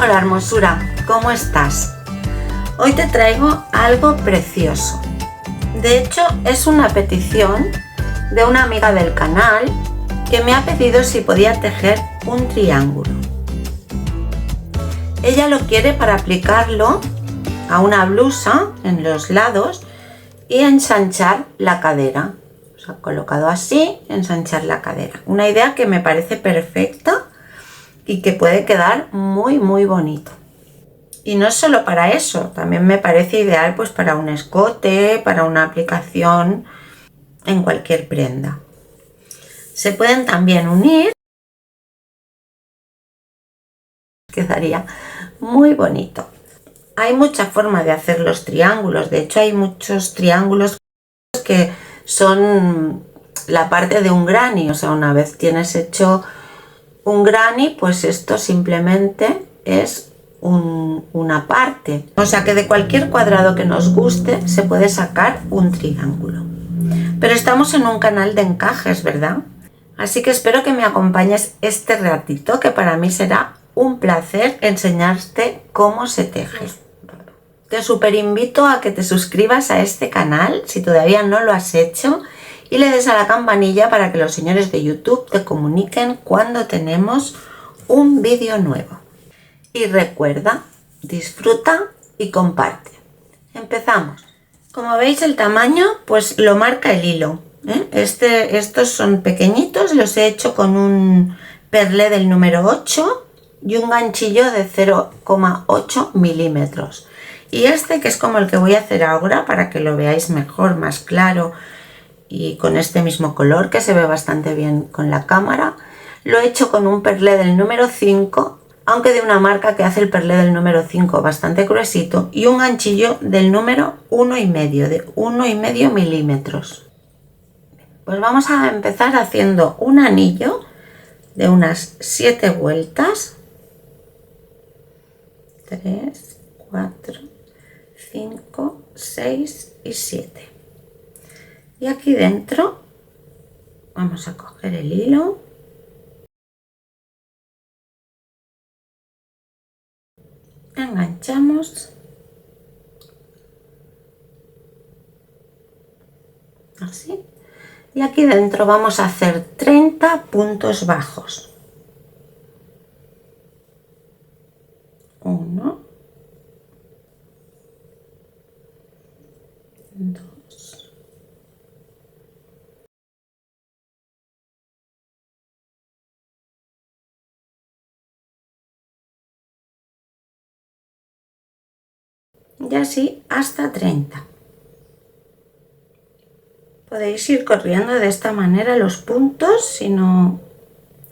Hola hermosura, ¿cómo estás? Hoy te traigo algo precioso. De hecho, es una petición de una amiga del canal que me ha pedido si podía tejer un triángulo. Ella lo quiere para aplicarlo a una blusa en los lados y ensanchar la cadera. O sea, colocado así, ensanchar la cadera. Una idea que me parece perfecta y que puede quedar muy bonito. Y no solo para eso, también me parece ideal pues para un escote, para una aplicación en cualquier prenda. Se pueden también unir, quedaría muy bonito. Hay mucha forma de hacer los triángulos, de hecho hay muchos triángulos que son la parte de un granny, o sea, una vez tienes hecho un granny, pues esto simplemente es una parte. O sea que de cualquier cuadrado que nos guste se puede sacar un triángulo. Pero estamos en un canal de encajes, ¿verdad? Así que espero que me acompañes este ratito, que para mí será un placer enseñarte cómo se teje. Te súper invito a que te suscribas a este canal si todavía no lo has hecho y le des a la campanilla para que los señores de YouTube te comuniquen cuando tenemos un vídeo nuevo. Y recuerda, disfruta y comparte. Empezamos. Como veis, el tamaño pues lo marca el hilo, ¿eh? Estos son pequeñitos, los he hecho con un perlé del número 8 y un ganchillo de 0,8 milímetros. Y este, que es como el que voy a hacer ahora para que lo veáis mejor, más claro y con este mismo color que se ve bastante bien con la cámara, lo he hecho con un perlé del número 5, aunque de una marca que hace el perlé del número 5 bastante gruesito, y un ganchillo del número 1,5, de 1,5 milímetros. Pues vamos a empezar haciendo un anillo de unas 7 vueltas. 3, 4, 5, 6 y 7. Y aquí dentro vamos a coger el hilo, enganchamos así, y aquí dentro vamos a hacer 30 puntos bajos. 1, 2, y así hasta 30. Podéis ir corriendo de esta manera los puntos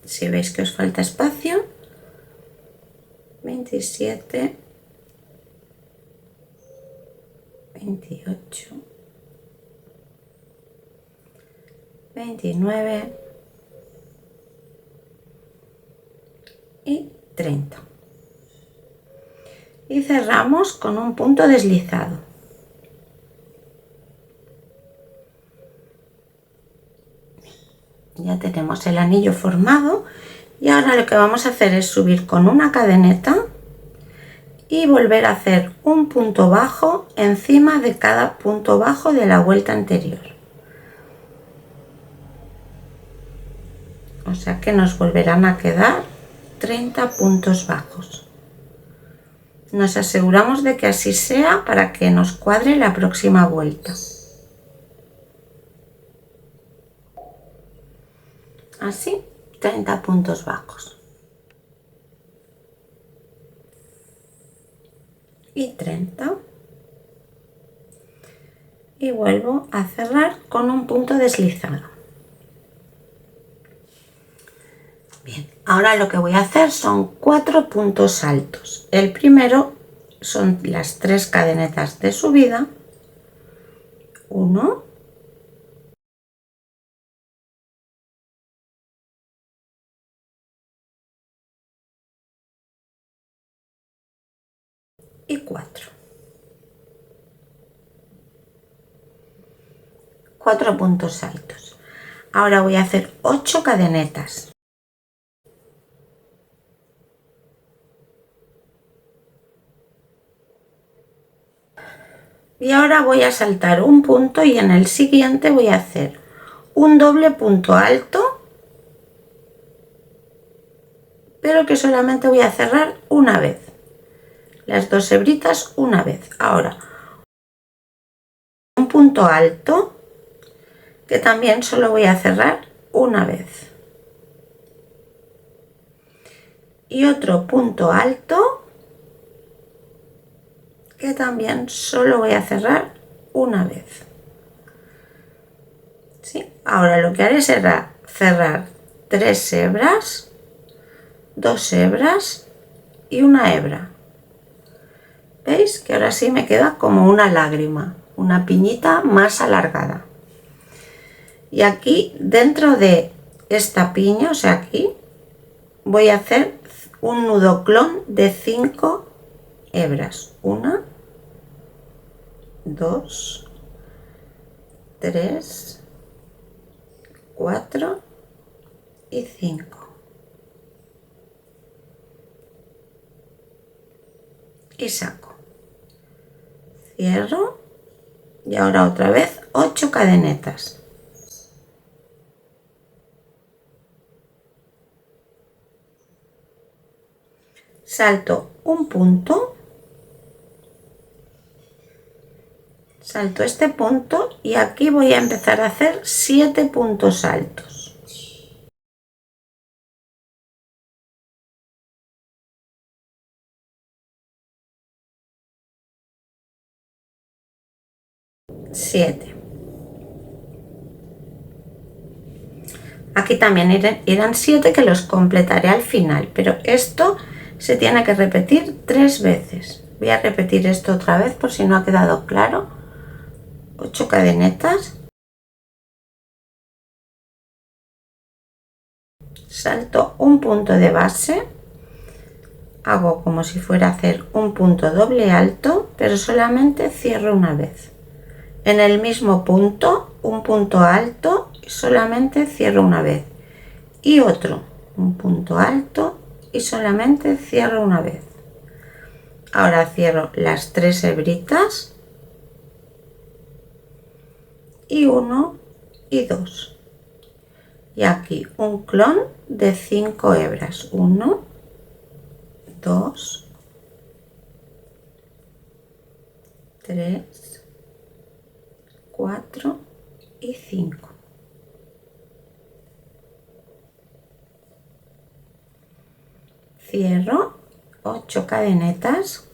si veis que os falta espacio. 27, 28, 29 y 30. Y cerramos con un punto deslizado. Ya tenemos el anillo formado y ahora lo que vamos a hacer es subir con una cadeneta y volver a hacer un punto bajo encima de cada punto bajo de la vuelta anterior. O sea que nos volverán a quedar 30 puntos bajos. Nos aseguramos de que así sea para que nos cuadre la próxima vuelta. Así, 30 puntos bajos. Y 30. Y vuelvo a cerrar con un punto deslizado. Bien, ahora lo que voy a hacer son 4 puntos altos. El primero son las 3 cadenetas de subida. 1, 4. 4 puntos altos. Ahora voy a hacer 8 cadenetas. Y ahora voy a saltar un punto y en el siguiente voy a hacer un doble punto alto, pero que solamente voy a cerrar una vez. Las dos hebritas una vez. Ahora un punto alto que también solo voy a cerrar una vez. Y otro punto alto que también solo voy a cerrar una vez. ¿Sí? Ahora lo que haré será cerrar 3 hebras, 2 hebras y una hebra. ¿Veis? Que ahora sí me queda como una lágrima, una piñita más alargada. Y aquí dentro de esta piña, o sea aquí, voy a hacer un nudo clon de 5 hebras. 1, 2, 3, 4 y 5. Y saco. Cierro y ahora otra vez 8 cadenetas. Salto un punto, salto este punto y aquí voy a empezar a hacer 7 puntos altos. Siete. Aquí también irán 7 que los completaré al final, pero esto se tiene que repetir 3 veces. Voy a repetir esto otra vez por si no ha quedado claro. 8 cadenetas, salto un punto de base, hago como si fuera a hacer un punto doble alto, pero solamente cierro una vez. En el mismo punto, un punto alto y solamente cierro una vez. Y otro, un punto alto y solamente cierro una vez. Ahora cierro las 3 hebritas y 1 y 2. Y aquí un clon de 5 hebras. 1, 2, 3, 4 y 5. Cierro 8 cadenetas.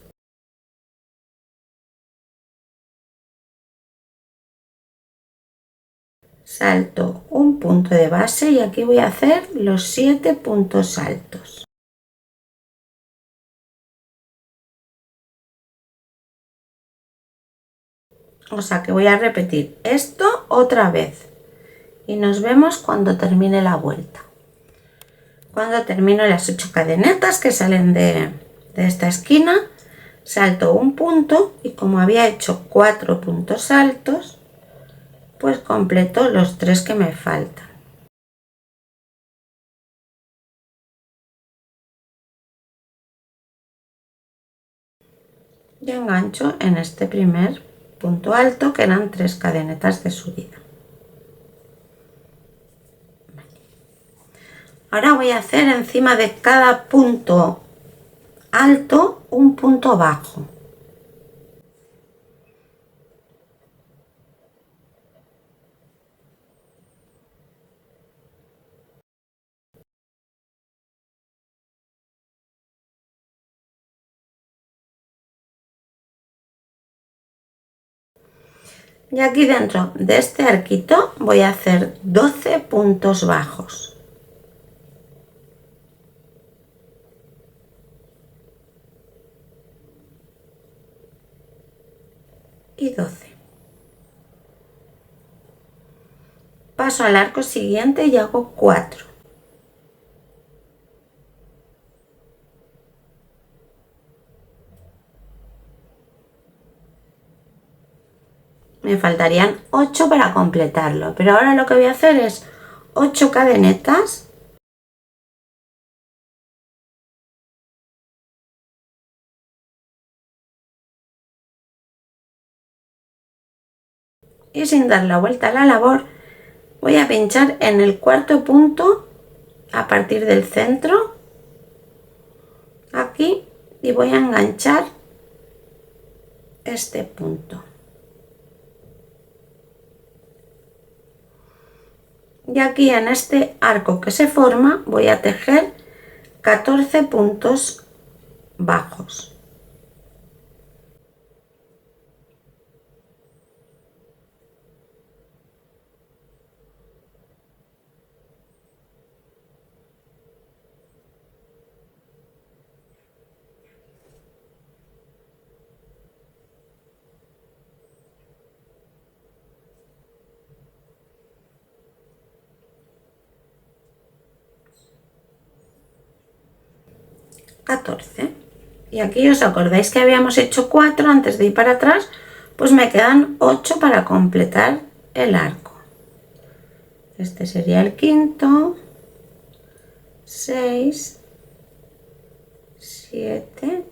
Salto un punto de base y aquí voy a hacer los 7 puntos altos. O sea que voy a repetir esto otra vez y nos vemos cuando termine la vuelta. Cuando termino las 8 cadenetas que salen de esta esquina, salto un punto y como había hecho 4 puntos altos, pues completo los 3 que me faltan. Y engancho en este primer punto alto que eran 3 cadenetas de subida. Ahora voy a hacer encima de cada punto alto un punto bajo. Y aquí dentro de este arquito voy a hacer 12 puntos bajos. Y 12. Paso al arco siguiente y hago 4. Me faltarían 8 para completarlo, pero ahora lo que voy a hacer es 8 cadenetas y sin dar la vuelta a la labor voy a pinchar en el cuarto punto a partir del centro aquí y voy a enganchar este punto. Y aquí en este arco que se forma voy a tejer 14 puntos bajos. Y aquí os acordáis que habíamos hecho 4 antes de ir para atrás, pues me quedan 8 para completar el arco. Este sería el quinto, 6, 7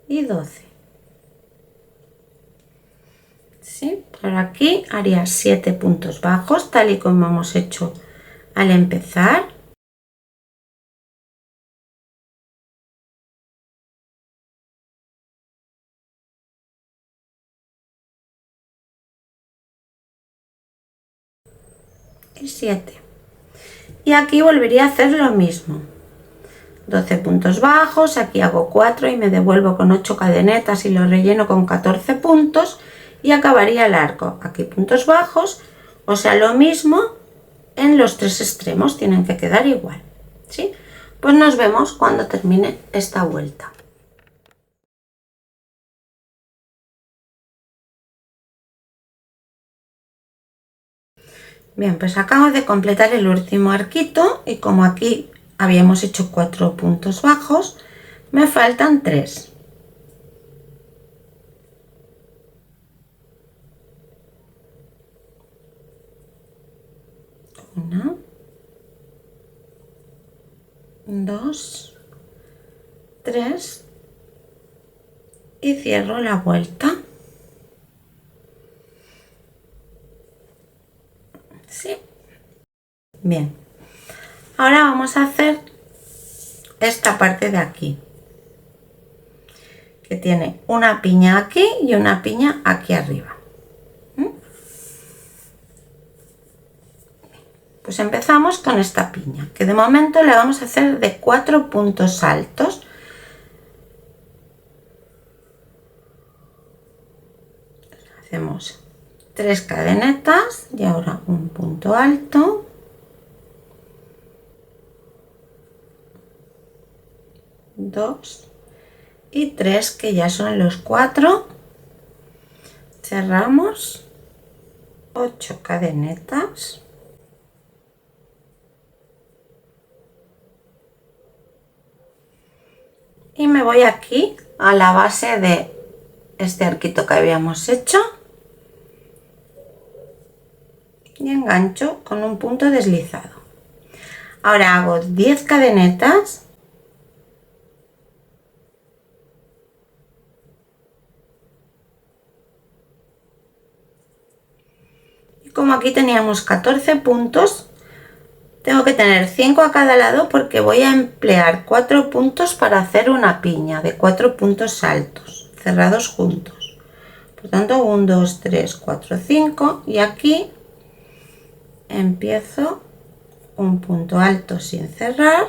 y 12. ¿Sí? Por aquí haría 7 puntos bajos, tal y como hemos hecho al empezar. Y 7. Y aquí volvería a hacer lo mismo. 12 puntos bajos, aquí hago 4 y me devuelvo con 8 cadenetas y lo relleno con 14 puntos y acabaría el arco. Aquí puntos bajos, o sea, lo mismo en los 3 extremos, tienen que quedar igual, ¿sí? Pues nos vemos cuando termine esta vuelta. Bien, pues acabo de completar el último arquito y como aquí habíamos hecho 4 puntos bajos, me faltan 3. 1, 2, 3 y cierro la vuelta. ¿Sí? Bien. Ahora vamos a hacer esta parte de aquí, que tiene una piña aquí y una piña aquí arriba. Pues empezamos con esta piña, que de momento le vamos a hacer de 4 puntos altos. Hacemos 3 cadenetas y ahora un punto alto, 2 y 3, que ya son los 4. Cerramos, 8 cadenetas. Y me voy aquí a la base de este arquito que habíamos hecho y engancho con un punto deslizado. Ahora hago 10 cadenetas y como aquí teníamos 14 puntos, tengo que tener 5 a cada lado porque voy a emplear 4 puntos para hacer una piña de 4 puntos altos cerrados juntos. Por tanto, 1, 2, 3, 4, 5 y aquí empiezo un punto alto sin cerrar,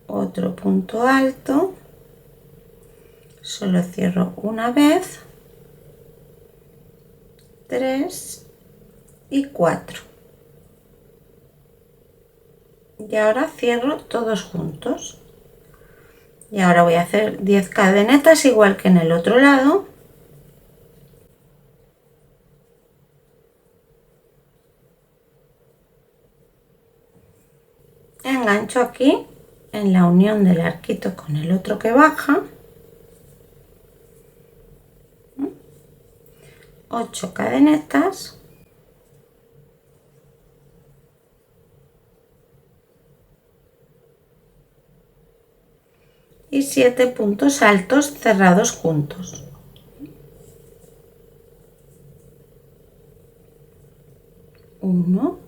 otro punto alto, solo cierro una vez, 3 y 4 y ahora cierro todos juntos y ahora voy a hacer 10 cadenetas igual que en el otro lado. Engancho aquí en la unión del arquito con el otro que baja, 8 cadenetas y 7 puntos altos cerrados juntos. Uno,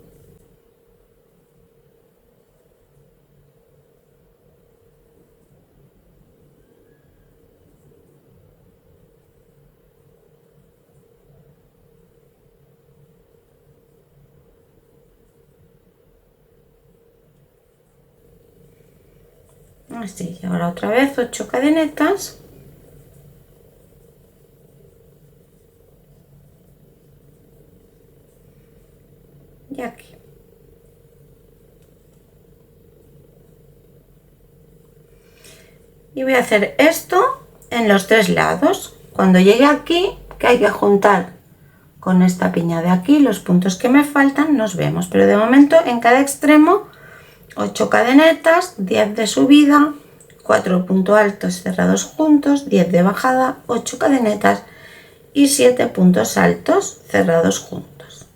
así, y ahora otra vez 8 cadenetas. Y aquí. Y voy a hacer esto en los 3 lados. Cuando llegue aquí, que hay que juntar con esta piña de aquí los puntos que me faltan, nos vemos. Pero de momento en cada extremo 8 cadenetas, 10 de subida, 4 puntos altos cerrados juntos, 10 de bajada, 8 cadenetas y 7 puntos altos cerrados juntos.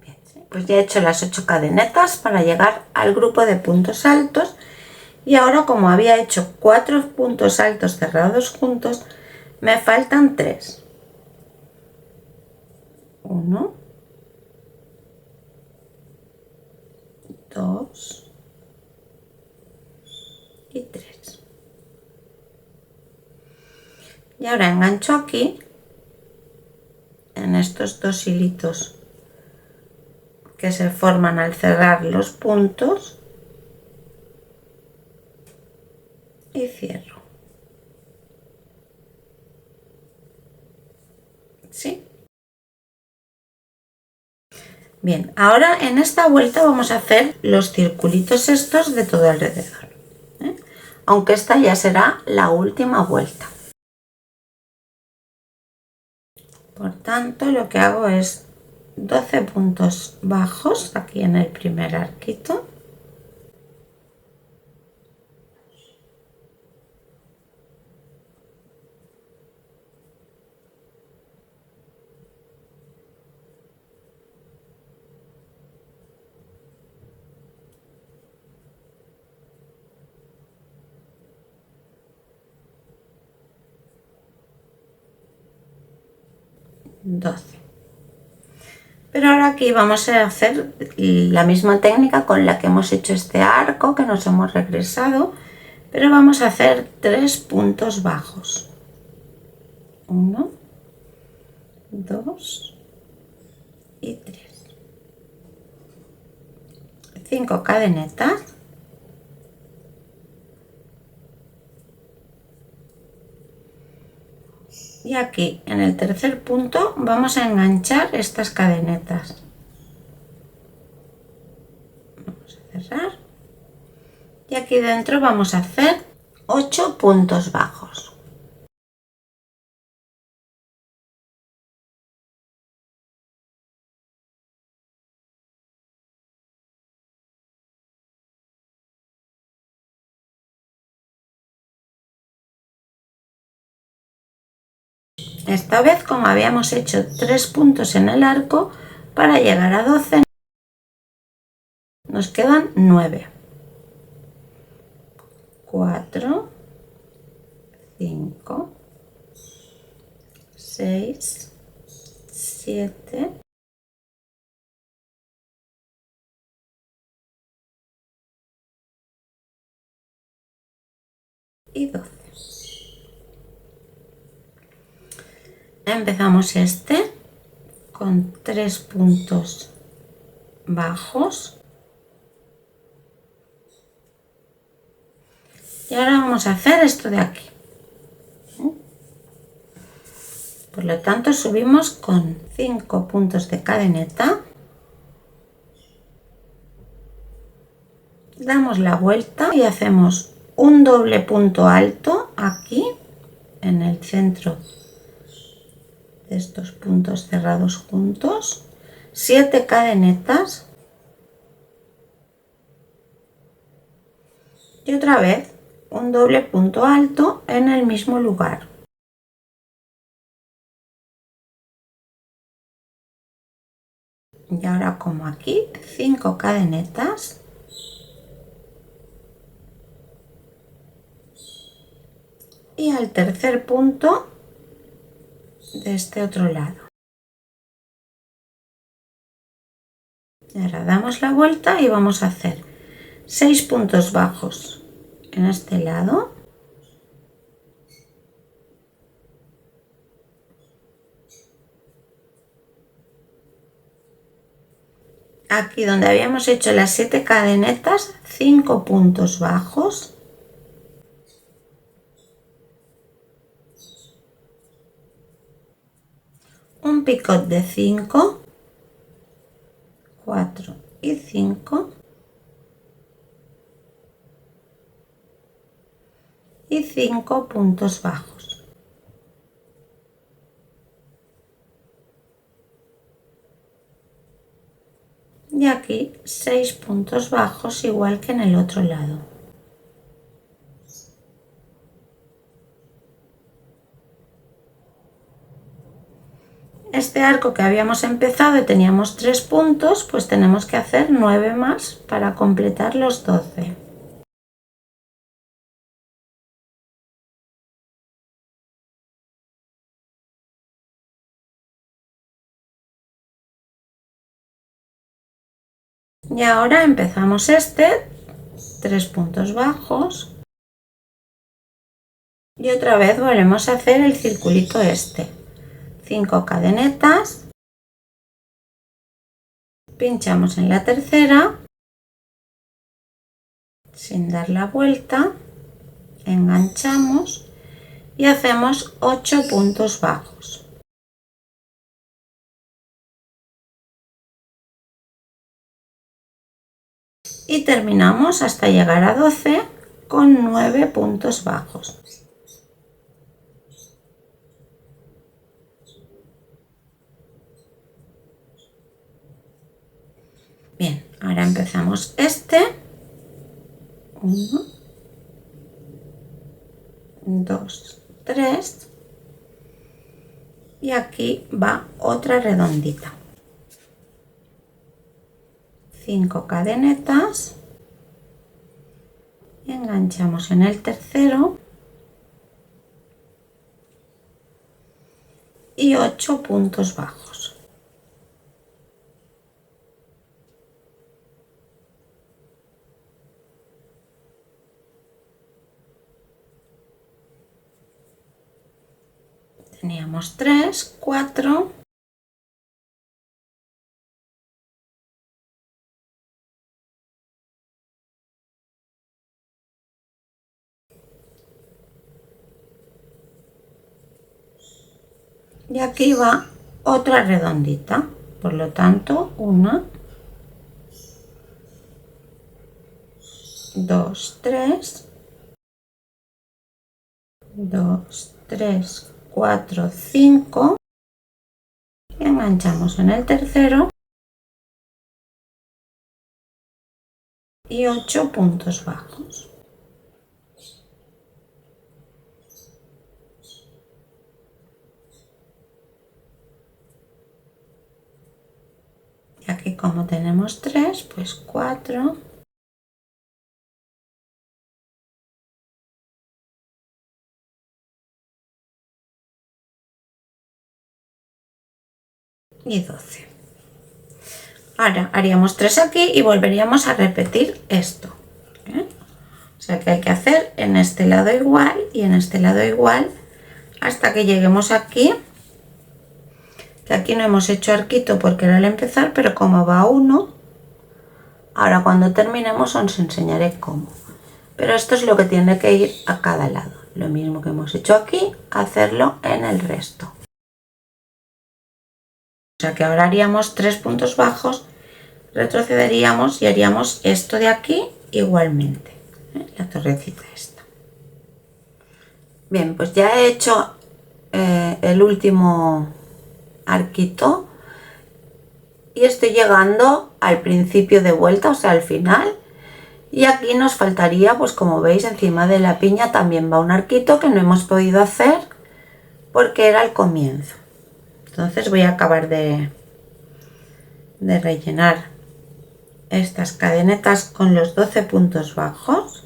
Bien, ¿sí? Pues ya he hecho las 8 cadenetas para llegar al grupo de puntos altos, y ahora, como había hecho 4 puntos altos cerrados juntos, me faltan 3. 1, 2 y 3. Y ahora engancho aquí en estos 2 hilitos que se forman al cerrar los puntos y cierro. ¿Sí? Bien, ahora en esta vuelta vamos a hacer los circulitos estos de todo alrededor, ¿eh? Aunque esta ya será la última vuelta. Por tanto, lo que hago es 12 puntos bajos aquí en el primer arquito. Pero ahora aquí vamos a hacer la misma técnica con la que hemos hecho este arco, que nos hemos regresado, pero vamos a hacer 3 puntos bajos. 1, 2 y 3. 5 cadenetas. Y aquí en el tercer punto vamos a enganchar estas cadenetas. Vamos a cerrar. Y aquí dentro vamos a hacer 8 puntos bajos. Esta vez, como habíamos hecho 3 puntos en el arco, para llegar a 12 nos quedan 9. 4, 5, 6, 7 y 12. Empezamos este con 3 puntos bajos. Y ahora vamos a hacer esto de aquí. Por lo tanto, subimos con 5 puntos de cadeneta. Damos la vuelta y hacemos un doble punto alto aquí en el centro de estos puntos cerrados juntos. 7 cadenetas. Y otra vez un doble punto alto en el mismo lugar. Y ahora, como aquí, 5 cadenetas. y al tercer punto de este otro lado. Y ahora damos la vuelta y vamos a hacer 6 puntos bajos en este lado, aquí donde habíamos hecho las 7 cadenetas, 5 puntos bajos, un picot de 5, 4 y 5 y 5 puntos bajos. Y aquí 6 puntos bajos igual que en el otro lado. Este arco que habíamos empezado y teníamos 3 puntos, pues tenemos que hacer 9 más para completar los 12. Y ahora empezamos 3 puntos bajos y otra vez volvemos a hacer el circulito 5 cadenetas, pinchamos en la tercera sin dar la vuelta, enganchamos y hacemos 8 puntos bajos. Y terminamos hasta llegar a 12 con 9 puntos bajos. Bien, ahora empezamos 1, 2, 3 y aquí va otra redondita. 5 cadenetas, enganchamos en el tercero y 8 puntos bajos. Teníamos 3, 4, y aquí va otra redondita, por lo tanto 1, 2, 3, 2, 3, 4, 5 y enganchamos en el tercero y 8 puntos bajos. Y aquí como tenemos 3, pues 4 y 12. Ahora haríamos 3 aquí y volveríamos a repetir esto, ¿eh? O sea que hay que hacer en este lado igual y en este lado igual hasta que lleguemos aquí, que aquí no hemos hecho arquito porque era al empezar, pero como va 1, ahora cuando terminemos os enseñaré cómo. Pero esto es lo que tiene que ir a cada lado, lo mismo que hemos hecho aquí, hacerlo en el resto. O sea que ahora haríamos 3 puntos bajos, retrocederíamos y haríamos esto de aquí igualmente, ¿eh? La torrecita esta. Bien, pues ya he hecho el último arquito y estoy llegando al principio de vuelta, o sea al final, y aquí nos faltaría, pues como veis, encima de la piña también va un arquito que no hemos podido hacer porque era el comienzo. Entonces voy a acabar de rellenar estas cadenetas con los 12 puntos bajos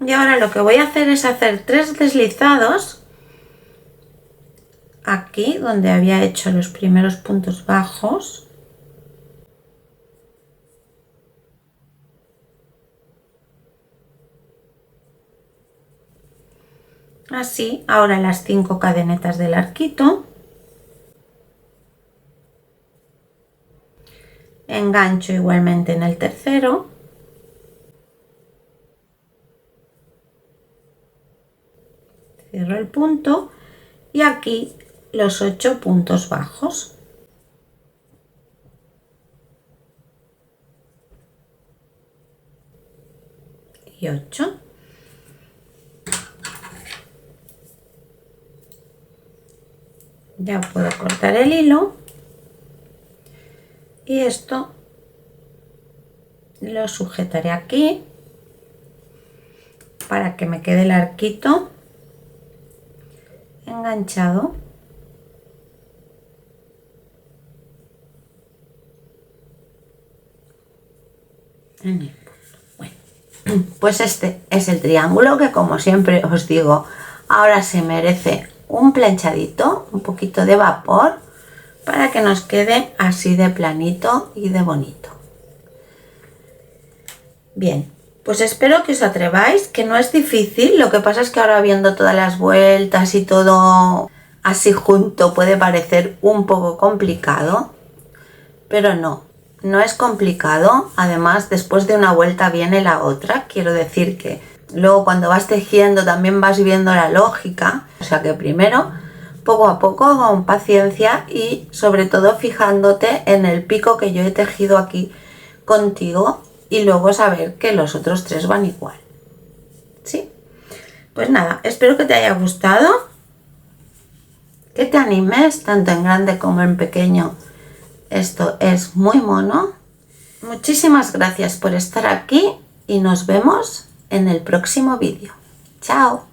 Y ahora lo que voy a hacer es hacer 3 deslizados aquí donde había hecho los primeros puntos bajos. Así, ahora las 5 cadenetas del arquito. Engancho igualmente en el tercero. Cierro el punto y aquí los 8 puntos bajos. Y 8. Ya puedo cortar el hilo y esto lo sujetaré aquí para que me quede el arquito enganchado. En el punto. Bueno, pues este es el triángulo que, como siempre os digo, ahora se merece un planchadito, un poquito de vapor, para que nos quede así de planito y de bonito. Bien, pues espero que os atreváis, que no es difícil. Lo que pasa es que ahora, viendo todas las vueltas y todo así junto, puede parecer un poco complicado, pero no es complicado. Además, después de una vuelta viene la otra. Quiero decir que luego, cuando vas tejiendo, también vas viendo la lógica. O sea que primero, poco a poco, con paciencia y sobre todo fijándote en el pico que yo he tejido aquí contigo, y luego saber que los otros 3 van igual. ¿Sí? Pues nada, espero que te haya gustado, que te animes tanto en grande como en pequeño. Esto es muy mono. Muchísimas gracias por estar aquí y nos vemos en el próximo vídeo. ¡Chao!